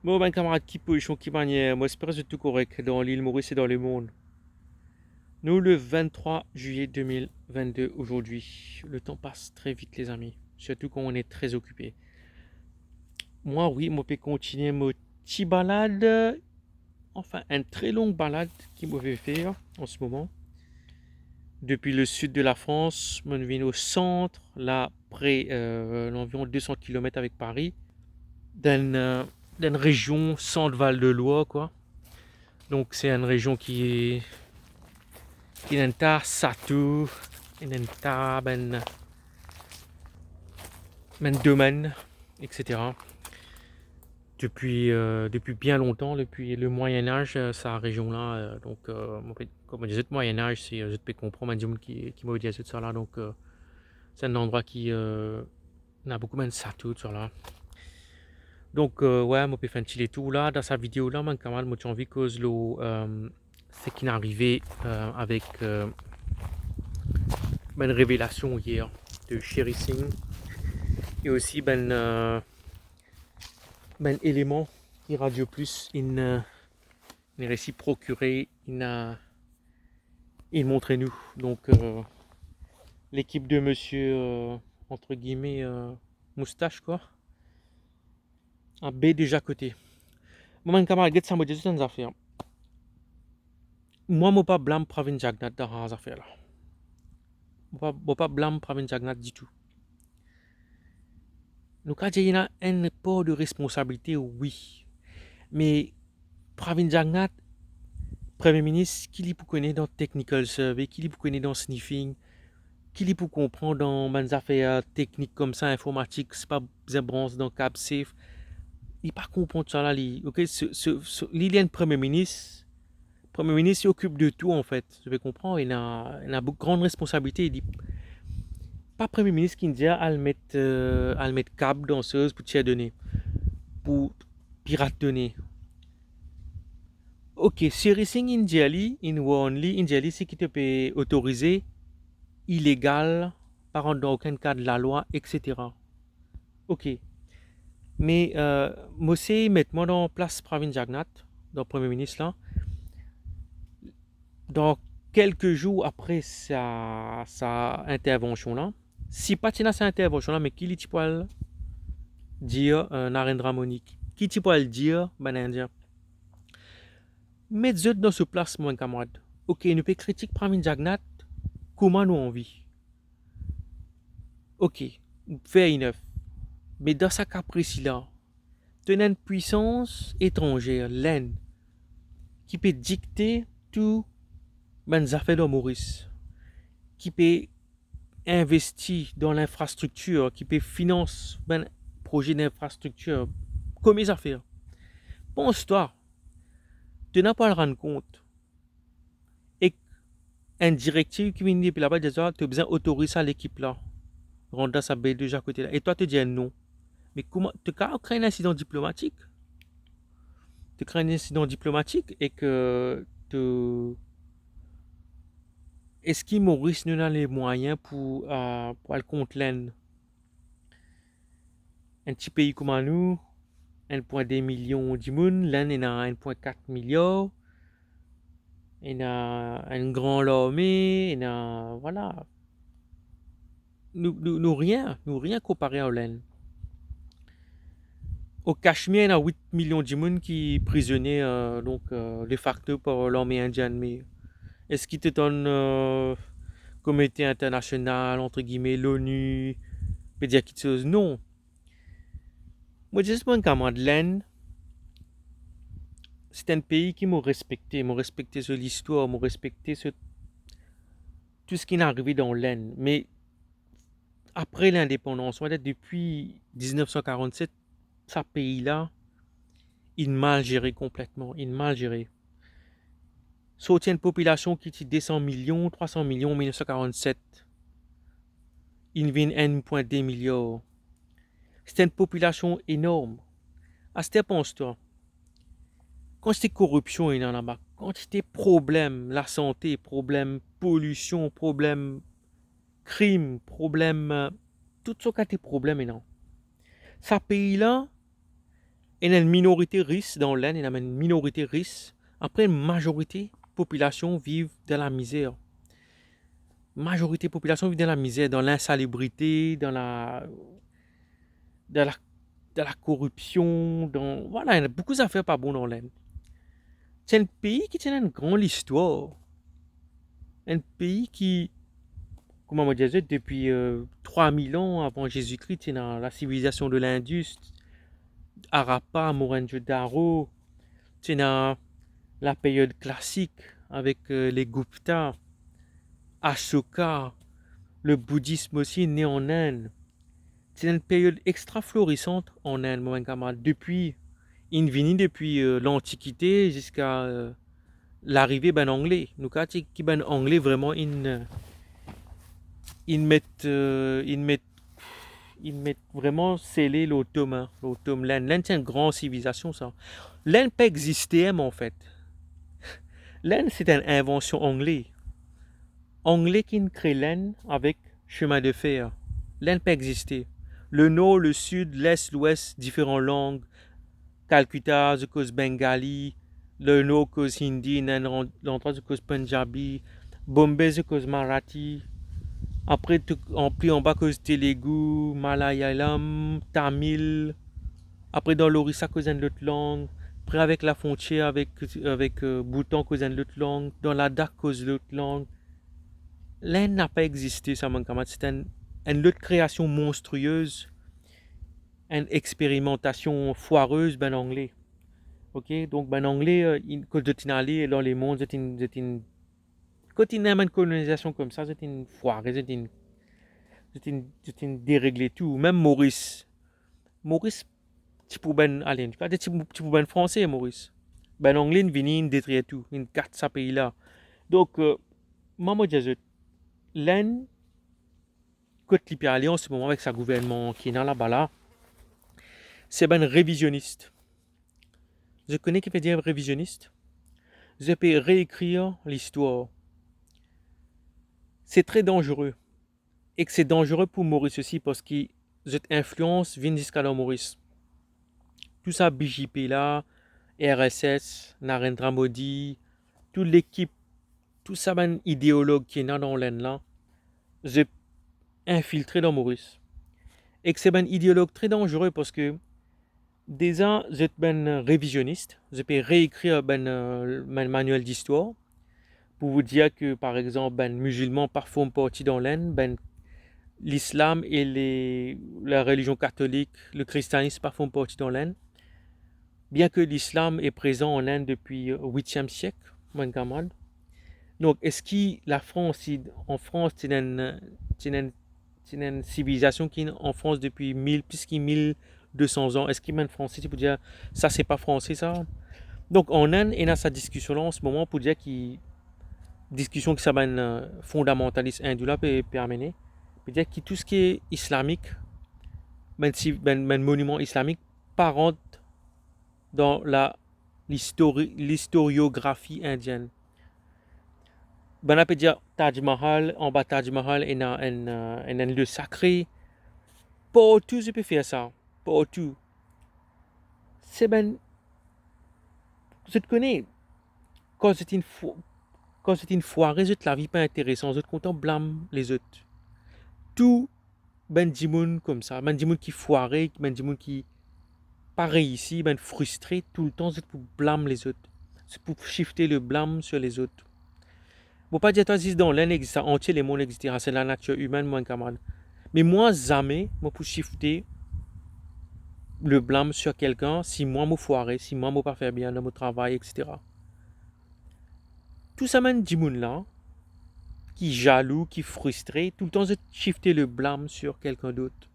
Moi, ben, camarade qui peut, qui manière, moi, espère que tout correct dans l'île Maurice et dans le monde. Nous, le 23 juillet 2022, aujourd'hui. Le temps passe très vite, les amis. Surtout quand on est très occupé. Moi, oui, moi, je peux continuer mon petit balade. Enfin, une très longue balade qui me fait faire en ce moment. Depuis le sud de la France, je viens au centre, là, près d'environ 200 km avec Paris, d'une d'une région centre-Val de Loire, quoi. Donc, c'est une région qui est un satu, un ben domaine, etc. Depuis bien longtemps, depuis le Moyen Âge, cette région-là. Donc, comme je disais, le Moyen Âge, c'est, je peux comprendre, qui m'a dit ça là. Donc, c'est un endroit qui a beaucoup de satu sur là. Donc, ouais, moi, je faire un petit tour là. Dans sa vidéo là, man, quand même, moi, j'ai envie que ce qui est arrivé avec une révélation hier de Sherry Singh et aussi élément qui Radio Plus une récit procuré il montrait nous donc l'équipe de monsieur entre guillemets moustache quoi un B déjà côté moi mon camarade get ça me dit une affaire moi pas blâme Pravin Jagnat dans ces affaires là moi pas blâme Pravin Jagnat du tout donc quand il y a un part de responsabilité oui mais Pravin Jagnat Premier ministre, qui pour connaître dans Technical Survey, qui pour connaître dans Sniffing, qui pour comprendre dans des affaires techniques comme ça, informatique, c'est pas besoin branche dans Cap Safe. Il pas comprendre ça là, ok, il y a un Premier ministre il occupe de tout en fait, je vais comprendre, il a beaucoup grande responsabilité, il dit pas Premier ministre qui dit à le mettre câble danseuse pour tirer donner, pour pirate donner. Ok, si Racing in Jelly, in Only, in Jelly, c'est qui te peut autoriser illégal, par contre dans aucun cas de la loi, etc. Ok. Mais moi, c'est mettre moi dans place Pravin Jagnat, dans le Premier ministre là, dans quelques jours après sa intervention là, si pas tina sa intervention là, mais qui tu peux dire Narendra Modi, qui tu peux le dire, ben indien. Mettez dans ce place, mon camarade. Ok, nous peut critiquer Pravin Jagnat, comment nous on vit. Ok, fair enough. Mais dans sa cas précis là, tenant une puissance étrangère, l'Inde, qui peut dicter tout les affaires de Maurice, qui peut investir dans l'infrastructure, qui peut financer un projet d'infrastructure, comme les affaires. Pense-toi, tu n'as pas à le rendre compte. Et un directif qui vient dire là-bas, tu as besoin d'autoriser l'équipe là, rendre sa belle déjà à côté là. Et toi, tu dis non. Mais comment, tu as créé un incident diplomatique? Tu crées un incident diplomatique et que est-ce que Maurice nous a les moyens pour aller contre l'Inde? Un petit pays comme nous, 1,2 million de monde, l'Inde est à 1,4 milliard, il a une grande armée, il a, voilà. Nous rien comparé à l'Inde. Au Cachemire, il y a 8 millions de monde qui sont prisonniers, de facto par l'armée indienne. Mais est-ce qu'il te donne communauté internationale, entre guillemets, l'ONU, peut dire quelque chose? Non. Moi, juste mon camarade, l'Inde, c'est un pays qui m'a respecté sur l'histoire, m'a respecté sur tout ce qui est arrivé dans l'Inde. Mais après l'indépendance, on va dire depuis 1947, ce pays-là, il mal géré complètement, il mal géré. Sauf une population qui était 200 millions, 300 millions en 1947. Il vient 1,2 milliard. C'est une population énorme. À ce pense-toi, quand c'était corruption, il y en a là-bas. Quand c'était problème, la santé, problème, pollution, problème, crime, problème, tout ce qui était problème, non. Ce pays-là, Il y a une minorité riche dans l'Inde, il y a une minorité riche. Après, une majorité population vivent dans la misère. Majorité population vit dans la misère, dans l'insalubrité, dans la, dans la corruption, voilà, il y a beaucoup d'affaires pas bonnes dans l'Inde. C'est un pays qui tient une grande histoire. Un pays qui, comment on dire, depuis 3000 ans avant Jésus-Christ, c'est dans la civilisation de l'Indus, Harappa, Mohenjo-Daro, c'est dans la période classique avec les Gupta, Ashoka, le bouddhisme aussi né en Inde. C'est une période extra florissante en Inde, mon camarade. Depuis, depuis l'Antiquité jusqu'à l'arrivée ben anglais. Nous quand qui ben anglais vraiment ils mettent vraiment scellé l'automne, l'automne. L'Inde c'est une grande civilisation ça. L'Inde peut exister en fait. L'Inde c'est une invention anglaise. Anglais qui crée l'Inde avec chemin de fer. L'Inde peut exister. Le nord, le sud, l'est, l'ouest, différentes langues. Calcutta, je cause bengali. Le nord cause hindi, l'entrée je cause punjabi. Bombay je cause marathi. Après, plus en bas cause telugu, malayalam, tamil. Après, dans l'orissa cause une autre langue. Après, avec la frontière avec Bhoutan cause une autre langue. Dans la Ladakh cause l'autre langue. L'Inde n'a pas existé, ça, mon camarade. C'est une autre création monstrueuse, une expérimentation foireuse, ben anglais. Ok, donc ben anglais, quand je suis allé dans les mondes, quand il y a une colonisation comme ça, c'est une foire, c'est une déréglé tout. Même Maurice, tu peux ben aller, tu peux ben français, Maurice. Ben anglais, il vient détruire tout, une carte de ce pays-là. Donc, maman dit, l'Inde, quand il peut aller en ce moment avec sa gouvernement qui est dans là-bas là, c'est ben révisionniste. Je connais qui peut dire révisionniste. Je peux réécrire l'histoire. C'est très dangereux. Et que c'est dangereux pour Maurice aussi parce que cette influence vient jusqu'à la Maurice. Tout ça, BJP là, RSS, Narendra Modi, toute l'équipe, tout ça, ben idéologue qui est dans l'Inde là, j'ai infiltré dans Maurice. Et que c'est ben idéologue très dangereux parce que déjà, j'ai ben révisionniste, je peux réécrire ben manuel d'histoire pour vous dire que par exemple, ben musulmans parfois font partie dans l'Inde, ben l'islam et la religion catholique, le christianisme parfois font partie dans l'Inde. Bien que l'islam est présent en Inde depuis le 8e siècle, mon camarade. Donc, est-ce que la France, en France, c'est une civilisation qui est en France depuis plus de 1200 ans. Est-ce qu'il y a un français qui peut dire ça, c'est pas français, ça? Donc, en Inde, il y a cette discussion-là en ce moment pour dire qu'il discussion qui s'appelle fondamentaliste hindou là peut amener. Peut dire que tout ce qui est islamique, ben monument islamique, pas rentre dans l'historiographie indienne. Ben, on peut dire Taj Mahal, en bas Taj Mahal, il y a un lieu sacré. Pas tout, je peux faire ça. Pas tout. C'est ben, je te connais, quand c'est une foirée, la vie pas intéressante, je te content blâme les autres. Tout, ben, dimoun comme ça, ben, dimoun qui foiré, ben, dimoun qui pas réussi, ben, frustré, tout le temps, c'est pour blâme les autres. C'est pour shifter le blâme sur les autres. Bon, pas dire toi, si dans l'un existe, entier les mondes existent, c'est la nature humaine, mon camarade. Mais moi, jamais, moi, pour shifter le blâme sur quelqu'un, si moi, me foiré, si moi, me pas faire bien dans mon travail, etc. Tout ça, man, dimoun là, qui jaloux, qui frustré, tout le temps, c'est shifter le blâme sur quelqu'un d'autre.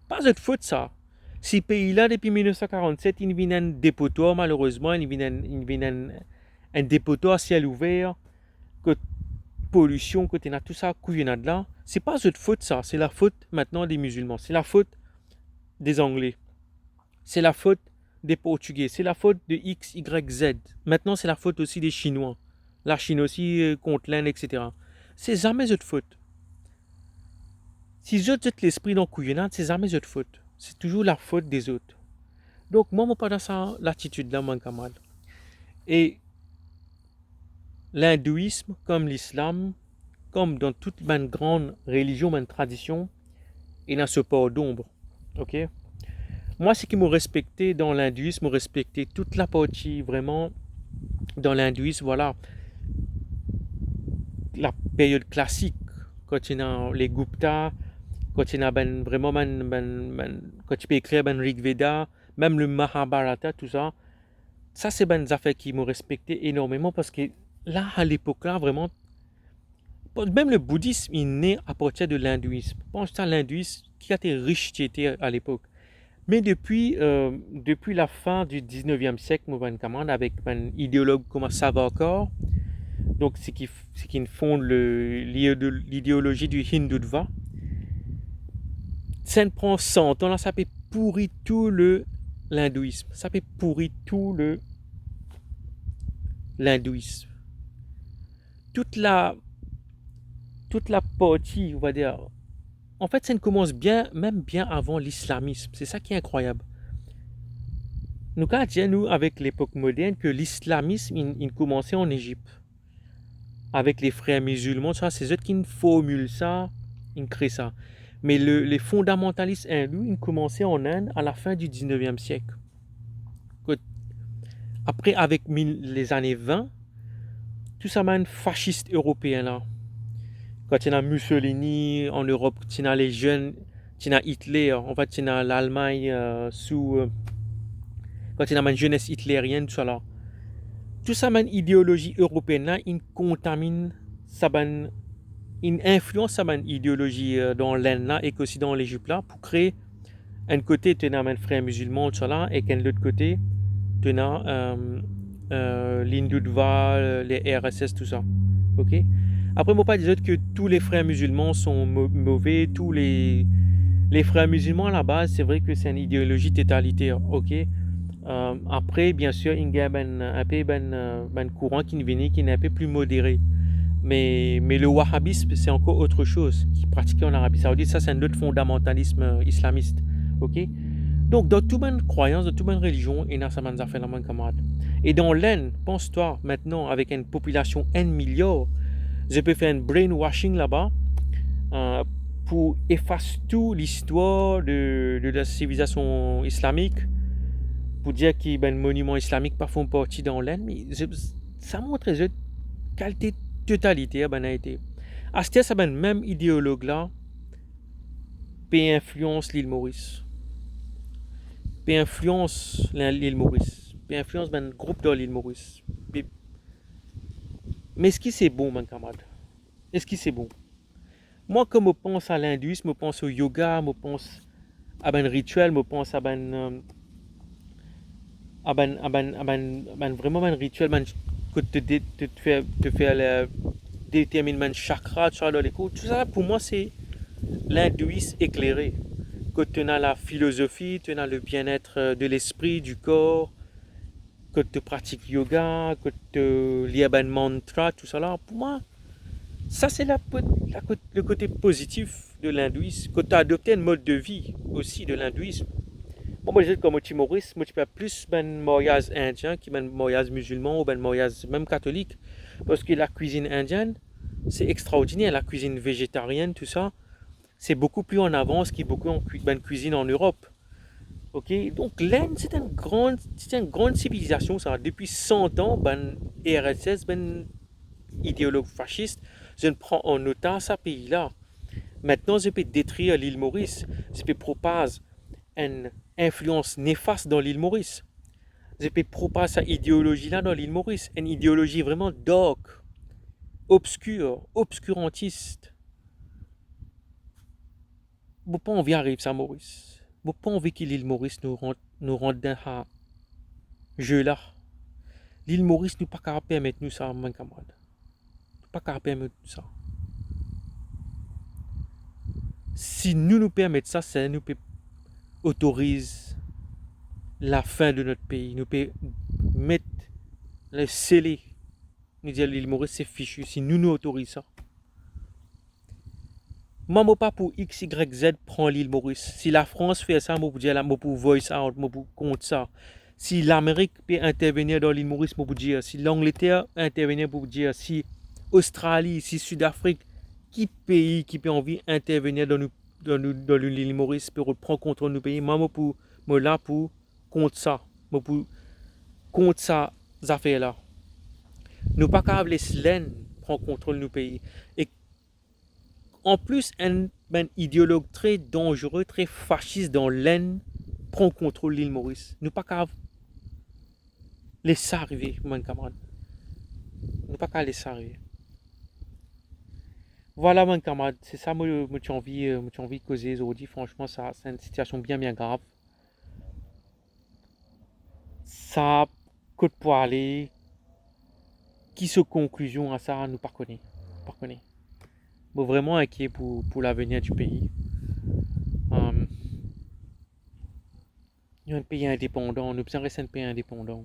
Pas de faute, ça. Ces pays-là, depuis 1947, ils viennent un dépotoir, malheureusement, ils viennent un dépotoir à ciel ouvert, que pollution, que tu as tout ça, couillonnade là. C'est pas de faute, ça. C'est la faute maintenant des musulmans. C'est la faute des Anglais. C'est la faute des Portugais. C'est la faute de X, Y, Z. Maintenant, c'est la faute aussi des Chinois. La Chine aussi contre l'Inde, etc. C'est jamais de faute. Si je jette l'esprit dans couillonnade, c'est jamais de faute. C'est toujours la faute des autres. Donc, moi, je pas dans ça l'attitude-là, mon camarade. Et l'hindouisme, comme l'islam, comme dans toute ma grande religion, ma tradition, il a ce port d'ombre. Ok? Moi, ce qui m'a respecté dans l'hindouisme, m'a respecté toute la partie vraiment dans l'hindouisme, voilà, la période classique, quand il y a les Gupta, quand il y a vraiment quand tu peux écrire ben Rig Veda, même le Mahabharata, tout ça, ça c'est des affaires qui m'ont respecté énormément parce que là, à l'époque là, vraiment, même le bouddhisme, il naît à partir de l'hindouisme. Pense à l'hindouisme qui a été riche qui était à l'époque. Mais depuis la fin du 19e siècle, avec un idéologue comme Savarkar, donc c'est qui fonde l'idéologie du Hindutva, ça prend 100 ans, là, ça peut pourrir tout l'hindouisme. Ça peut pourrir tout l'hindouisme. Toute la, toute la partie, on va dire, en fait, ça commence bien, même bien avant l'islamisme. C'est ça qui est incroyable. Nous, quand nous, avec l'époque moderne, que l'islamisme, il commençait en Égypte. Avec les frères musulmans, ça, c'est eux qui formulent ça, ils créent ça. Mais les fondamentalistes hindous, ils commençaient en Inde à la fin du 19e siècle. Après, avec les années 20, tout ça mène fasciste européen là. Quand tu as Mussolini en Europe, tu as les jeunes, tu as Hitler, en fait, tu as l'Allemagne quand tu as une jeunesse hitlérienne, tout ça là. Tout ça mène idéologie européenne là, il contamine, ça mène, il influence sa idéologie dans l'Inde là et aussi dans l'Égypte là pour créer un côté tu as un frère musulman tout ça là et qu'un l'autre côté tu as l'Hindutva, les RSS, tout ça. Ok. Après, moi pas dire que tous les frères musulmans sont mauvais, tous les frères musulmans à la base, c'est vrai que c'est une idéologie totalitaire. Ok. Après, bien sûr, il y a un peu un courant qui vient qui est un peu plus modéré. Mais le wahhabisme, c'est encore autre chose qui est pratiqué en Arabie Saoudite. Ça, c'est un autre fondamentalisme islamiste. Ok. Donc, dans toute bonne croyance, dans toute bonne religion, il y a ça fait la main camarade. Et dans l'Inde, pense-toi maintenant, avec une population 1 milliard, je peux faire un brainwashing là-bas euh, pour effacer toute l'histoire de la civilisation islamique, pour dire que ben, les monuments islamiques pas font partie dans l'Inde, mais ça montre la qualité totalitaire ben, a été. À ce ça ben, même idéologue là, peut influence l'île Maurice. Peut influence l'île Maurice. Peut influence un groupe dans l'île Maurice. Mais est-ce que c'est bon, mon camarade? Est-ce que c'est bon? Moi, quand je pense à l'hindouisme, je pense au yoga, je pense à un rituel, je pense à vraiment un rituel, que te faire déterminer un chakra, tout ça, pour moi, c'est l'hindouisme éclairé. Que tu as la philosophie, tu as le bien-être de l'esprit, du corps, que tu pratiques yoga, que tu lis un mantra, tout ça là. Pour moi, ça c'est le côté positif de l'hindouisme. Que tu as adopté un mode de vie aussi de l'hindouisme. Bon, moi, je dis comme timoriste, moi, tu peux plus un mariage indien qu'un mariage musulman ou un mariage même catholique. Parce que la cuisine indienne, c'est extraordinaire. La cuisine végétarienne, tout ça, c'est beaucoup plus en avance qu'il y a beaucoup de cuisine en Europe. Ok, donc l'Inde c'est une grande civilisation, ça. Depuis 100 ans, ben RSS, ben idéologue fasciste, je ne prends en otage ce pays-là. Maintenant, je peux détruire l'île Maurice, je peux propager une influence néfaste dans l'île Maurice. Je peux propager cette idéologie-là dans l'île Maurice, une idéologie vraiment dark, obscure, obscurantiste. Vous pas envie d'arriver à Maurice. Vous pas envie que l'île Maurice nous rende dans un jeu là. L'île Maurice nous pas capable permettre nous ça, mon camarade. Nous pas capable permettre ça. Si nous permettons ça, c'est nous autorise la fin de notre pays. Nous peut mettre le sceller. Nous dire l'île Maurice c'est fichu. Si nous autorisons ça. Moi, je pas pour X, Y, Z prendre l'île Maurice. Si la France fait ça, je peux dire, je peux voice out, je peux contre ça. Si l'Amérique peut intervenir dans l'île Maurice, je peux dire. Si l'Angleterre intervenir, je peux dire. Si Australie, si Sud-Afrique, qui pays qui peut envie intervenir dans l'île Maurice pour prendre contrôle de nos pays, moi, je suis là pour contre ça. Je pour contre ça, ces affaires-là. Nous pas qu'à laisser l'en prendre contrôle de nos pays. Et en plus, un idéologue très dangereux, très fasciste dans l'Aisne prend contrôle de l'île Maurice. Nous pas qu'à laisser ça arriver, mon camarade. Nous pas qu'à laisser ça arriver. Voilà, mon camarade, c'est ça que j'ai envie de causer aujourd'hui. Franchement, ça, c'est une situation bien, bien grave. Ça coûte pour aller. Qui se conclusion à ça, nous pas connaît. Pas connaît. Mais vraiment inquiet pour l'avenir du pays. Nous sommes un pays indépendant, nous besoin rester un pays indépendant.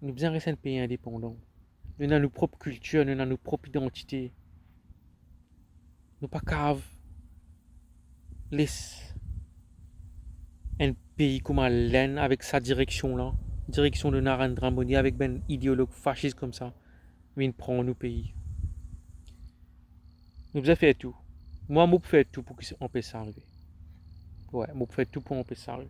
Nous besoin rester un pays indépendant. Nous avons nos propres cultures, nous avons nos propres identités. Nous pas cave laisse un pays comme l'Inde avec sa direction là, direction de Narendra Modi avec un idéologue fasciste comme ça, vient prendre nos pays. Nous devons faire tout. Moi, je fais tout pour qu'on puisse arriver. Ouais, je fais tout pour qu'on puisse arriver.